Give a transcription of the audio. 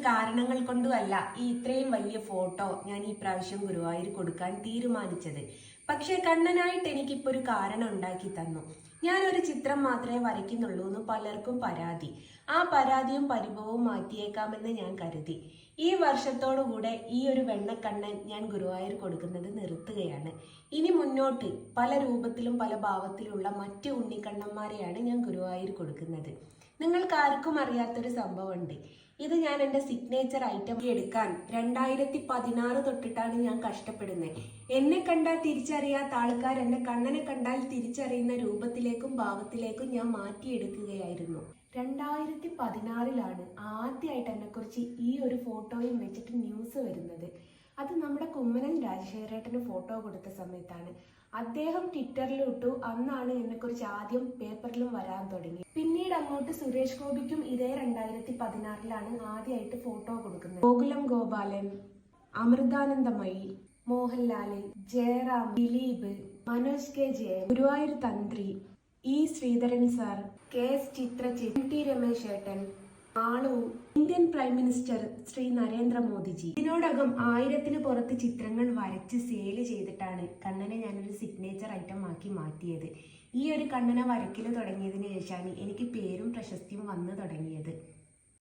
കാരണങ്ങൾ കൊണ്ടുമല്ല ഈ ഇത്രയും വലിയ ഫോട്ടോ ഞാൻ ഈ പ്രാവശ്യം ഗുരുവായൂർ കൊടുക്കാൻ തീരുമാനിച്ചത്. പക്ഷെ കണ്ണനായിട്ട് എനിക്കിപ്പോൾ ഒരു കാരണം ഉണ്ടാക്കി തന്നു. ഞാനൊരു ചിത്രം മാത്രമേ വരയ്ക്കുന്നുള്ളൂ എന്ന് പലർക്കും പരാതി. ആ പരാതിയും പരിഭവവും മാറ്റിയേക്കാമെന്ന് ഞാൻ കരുതി. ഈ വർഷത്തോടുകൂടെ ഈ ഒരു വെണ്ണക്കണ്ണൻ ഞാൻ ഗുരുവായൂർ കൊടുക്കുന്നത് നിർത്തുകയാണ്. ഇനി മുന്നോട്ട് പല രൂപത്തിലും പല ഭാവത്തിലുള്ള മറ്റ് ഉണ്ണിക്കണ്ണന്മാരെയാണ് ഞാൻ ഗുരുവായൂർ കൊടുക്കുന്നത്. നിങ്ങൾക്ക് ആർക്കും അറിയാത്തൊരു സംഭവമുണ്ട്. ഇത് ഞാൻ എൻ്റെ സിഗ്നേച്ചർ ഐറ്റം എടുക്കാൻ 2016 തൊട്ടിട്ടാണ് ഞാൻ കഷ്ടപ്പെടുന്നത്. എന്നെ കണ്ടാൽ തിരിച്ചറിയാത്ത ആൾക്കാർ എന്നെ കണ്ണനെ കണ്ടാൽ തിരിച്ചറിയുന്ന രൂപത്തിലേക്കും ഭാവത്തിലേക്കും ഞാൻ മാറ്റിയെടുക്കുകയായിരുന്നു. 2016 ആദ്യമായിട്ട് എന്നെക്കുറിച്ച് ഈ ഒരു ഫോട്ടോയും വെച്ചിട്ട് ന്യൂസ് വരുന്നത്. അത് നമ്മുടെ കുമ്മനം രാജശേഖരേട്ടന് ഫോട്ടോ കൊടുത്ത സമയത്താണ്. അദ്ദേഹം ട്വിറ്ററിൽ ഇട്ടു. അന്നാണ് എന്നെക്കുറിച്ച് ആദ്യം പേപ്പറിലും വരാൻ തുടങ്ങി. പിന്നീട് അങ്ങോട്ട് സുരേഷ് ഗോപിക്കും ഇതേ 2016 ആദ്യമായിട്ട് ഫോട്ടോ കൊടുക്കുന്നത്. ഗോകുലം ഗോപാലൻ, അമൃതാനന്ദമയി, മോഹൻലാല്, ജയറാം, ദിലീപ്, മനോജ് കെ ജയൻ, ഗുരുവായൂർ തന്ത്രി, E Sreedharan sir, K S ചിത്രചിത്ത്, ടി രമേശ് ഏട്ടൻ, ആളു, Indian prime minister Shri Narendra Modi ji. ഇതിനോടകം 1000-ന് പുറത്ത് ചിത്രങ്ങൾ വരച്ച് സെയിൽ ചെയ്തിട്ടാണ് കണ്ണനെ ഞാനൊരു സിഗ്നേച്ചർ ഐറ്റം ആക്കി മാറ്റിയത്. ഈ ഒരു കണ്ണനെ വരയ്ക്കൽ തുടങ്ങിയതിന് ശേഷമാണ് എനിക്ക് പേരും പ്രശസ്തിയും വന്നു തുടങ്ങിയത്.